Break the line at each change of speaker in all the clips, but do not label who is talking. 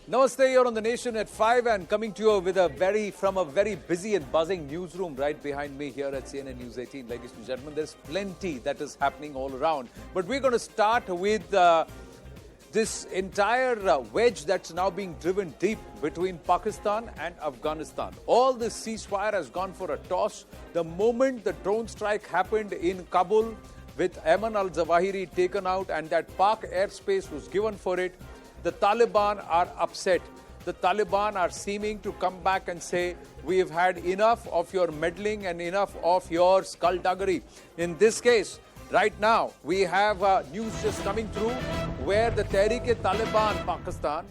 Namaste, you're on the Nation at 5 and coming to you with from a very busy and buzzing newsroom right behind me here at CNN News 18. Ladies and gentlemen, there's plenty that is happening all around. But we're going to start with this entire wedge that's now being driven deep between Pakistan and Afghanistan. All this ceasefire has gone for a toss. The moment the drone strike happened in Kabul with Ayman al-Zawahiri taken out and that Pak airspace was given for it, the Taliban are upset. The Taliban are seeming to come back and say, we have had enough of your meddling and enough of your skullduggery. In this case, right now, we have news just coming through where the Tehreek E Taliban, Pakistan,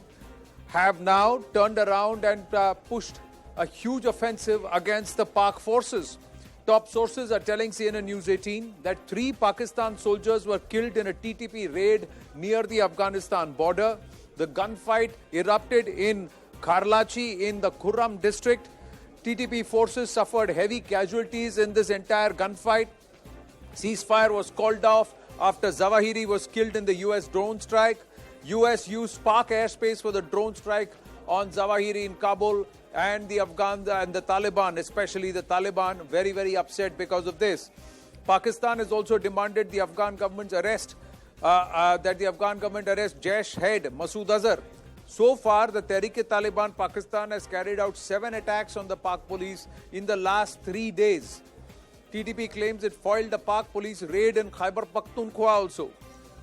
have now turned around and pushed a huge offensive against the Pak forces. Top sources are telling CNN News 18 that 3 Pakistan soldiers were killed in a TTP raid near the Afghanistan border. The gunfight erupted in Kharlachi in the Kurram district. TTP forces suffered heavy casualties in this entire gunfight. Ceasefire was called off after Zawahiri was killed in the US drone strike. US used Pak airspace for the drone strike on Zawahiri in Kabul, and the Afghan and the Taliban, especially the Taliban, very, very upset because of this. Pakistan has also demanded the Afghan government's arrest, that the Afghan government arrest Jaish head Masood Azhar. So far, the Tehreek E Taliban Pakistan has carried out 7 attacks on the Pak police in the last 3 days. TTP claims it foiled the Pak police raid in Khyber Pakhtunkhwa also.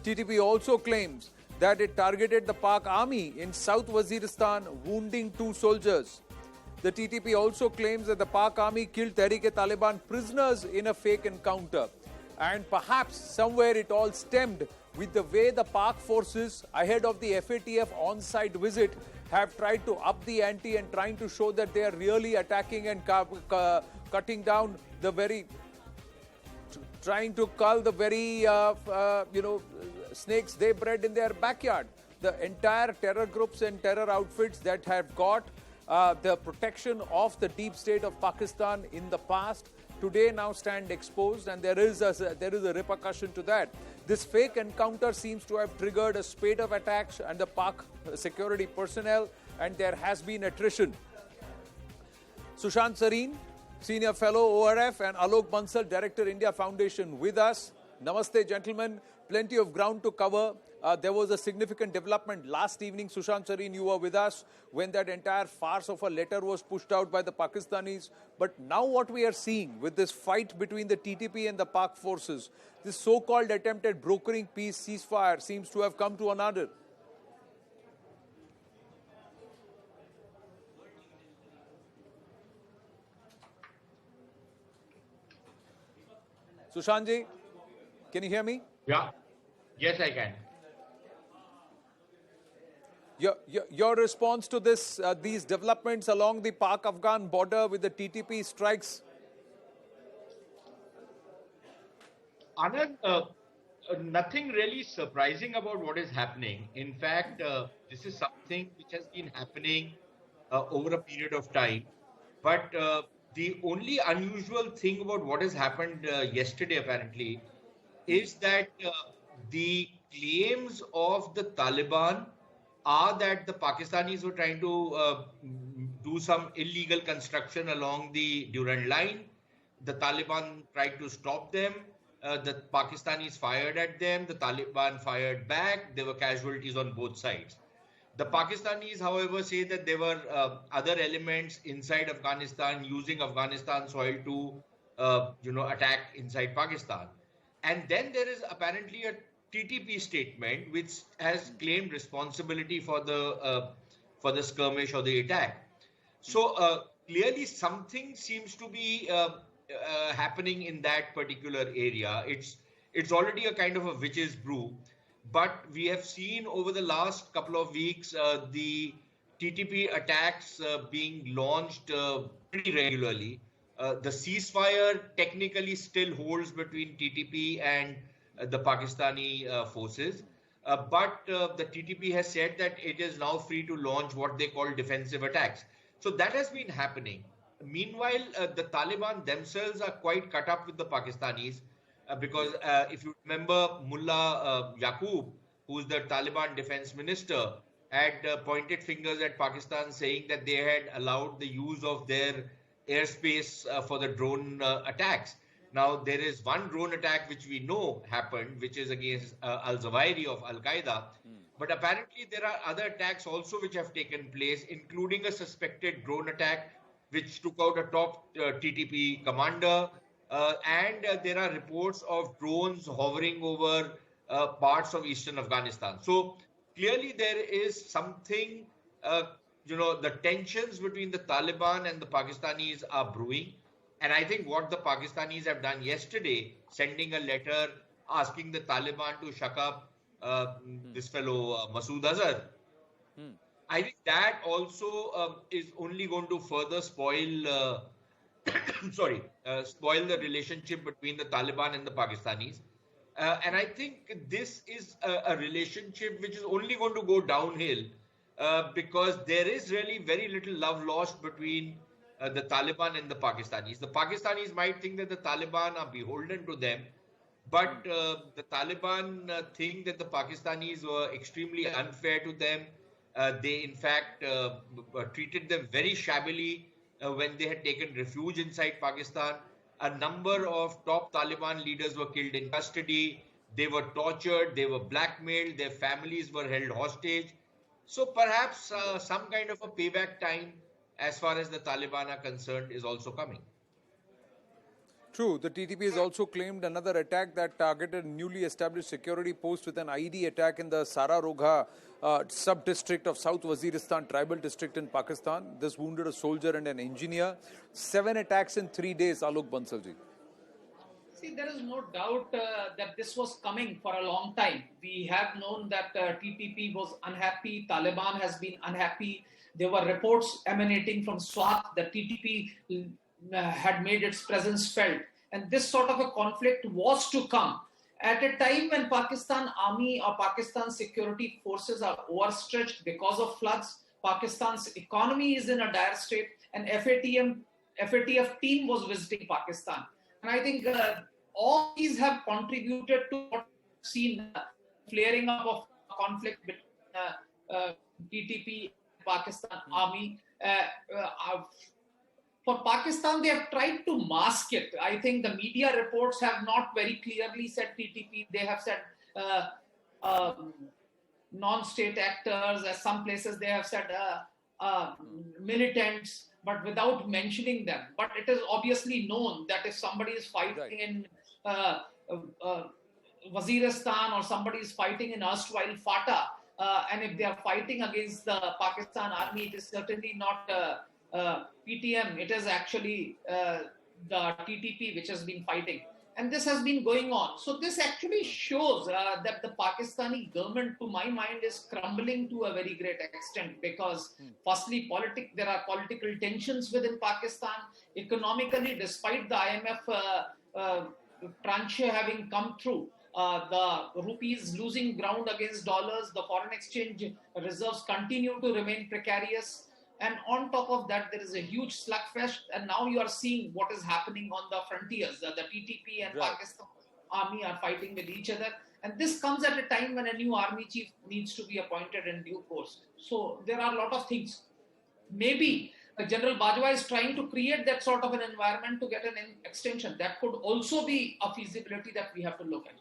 TTP also claims that it targeted the Pak army in South Waziristan, wounding 2 soldiers. The TTP also claims that the Pak army killed Tehreek E Taliban prisoners in a fake encounter. And perhaps somewhere it all stemmed with the way the Pak forces, ahead of the FATF on-site visit, have tried to up the ante and trying to show that they are really attacking and cutting down the very, trying to cull the very, snakes they bred in their backyard. The entire terror groups and terror outfits that have got the protection of the deep state of Pakistan in the past today now stand exposed, and there is a repercussion to that. This fake encounter seems to have triggered a spate of attacks and the Pak security personnel, and there has been attrition. Sushant Sareen, Senior Fellow ORF, and Alok Bansal, Director India Foundation with us. Namaste, gentlemen. Plenty of ground to cover. There was a significant development last evening. Sushant Sareen, you were with us when that entire farce of a letter was pushed out by the Pakistanis. But now what we are seeing with this fight between the TTP and the Pak forces, this so-called attempt at brokering peace ceasefire seems to have come to another. Sushantji, can you hear me?
Yeah. Yes, I can.
Your response to this, these developments along the Pak-Afghan border with the TTP strikes?
Anand, nothing really surprising about what is happening. In fact, this is something which has been happening over a period of time. But the only unusual thing about what has happened yesterday, apparently, is that the claims of the Taliban are that the Pakistanis were trying to do some illegal construction along the Durand line. The Taliban tried to stop them. The Pakistanis fired at them. The Taliban fired back. There were casualties on both sides. The Pakistanis, however, say that there were other elements inside Afghanistan using Afghanistan soil to, attack inside Pakistan. And then there is apparently a TTP statement which has claimed responsibility for the skirmish or the attack. So clearly something seems to be happening in that particular area. It's already a kind of a witch's brew, but we have seen over the last couple of weeks the TTP attacks being launched pretty regularly. The ceasefire technically still holds between TTP and the Pakistani forces. But the TTP has said that it is now free to launch what they call defensive attacks. So that has been happening. Meanwhile, the Taliban themselves are quite cut up with the Pakistanis because if you remember Mullah Yaqub, who's the Taliban defense minister, had pointed fingers at Pakistan, saying that they had allowed the use of their airspace for the drone attacks. Now, there is one drone attack which we know happened, which is against Al-Zawahiri of Al-Qaeda. But apparently, there are other attacks also which have taken place, including a suspected drone attack which took out a top TTP commander. And there are reports of drones hovering over parts of eastern Afghanistan. So clearly, there is something, the tensions between the Taliban and the Pakistanis are brewing. And I think what the Pakistanis have done yesterday, sending a letter asking the Taliban to shut up this fellow Masood Azhar, I think that also is only going to further spoil, spoil the relationship between the Taliban and the Pakistanis. And I think this is a relationship which is only going to go downhill because there is really very little love lost between the Taliban and the Pakistanis. The Pakistanis might think that the Taliban are beholden to them, but the Taliban think that the Pakistanis were extremely unfair to them. They, in fact, treated them very shabbily when they had taken refuge inside Pakistan. A number of top Taliban leaders were killed in custody. They were tortured. They were blackmailed. Their families were held hostage. So perhaps some kind of a payback time as far as the Taliban are concerned is also coming.
True. The TTP has also claimed another attack that targeted newly established security post with an IED attack in the Sararogha sub-district of South Waziristan tribal district in Pakistan. This wounded a soldier and an engineer. 7 attacks in 3 days, Alok Bansalji.
See, there is no doubt that this was coming for a long time. We have known that TTP was unhappy, Taliban has been unhappy. There were reports emanating from Swat that TTP had made its presence felt. And this sort of a conflict was to come at a time when Pakistan Army or Pakistan security forces are overstretched because of floods. Pakistan's economy is in a dire state, and FATF team was visiting Pakistan. And I think all these have contributed to what we've seen flaring up of conflict between TTP and Pakistan Army. For Pakistan, they have tried to mask it. I think the media reports have not very clearly said TTP. They have said non-state actors. As some places they have said militants, but without mentioning them. But it is obviously known that if somebody is fighting in Waziristan or somebody is fighting in erstwhile FATA, and if they are fighting against the Pakistan Army, it is certainly not PTM, it is actually the TTP which has been fighting. And this has been going on. So this actually shows that the Pakistani government, to my mind, is crumbling to a very great extent because firstly, there are political tensions within Pakistan. Economically, despite the IMF tranche having come through, the rupee is losing ground against dollars. The foreign exchange reserves continue to remain precarious. And on top of that, there is a huge slugfest. And now you are seeing what is happening on the frontiers. The TTP and Pakistan Army are fighting with each other. And this comes at a time when a new army chief needs to be appointed in due course. So there are a lot of things. Maybe General Bajwa is trying to create that sort of an environment to get an extension. That could also be a feasibility that we have to look at.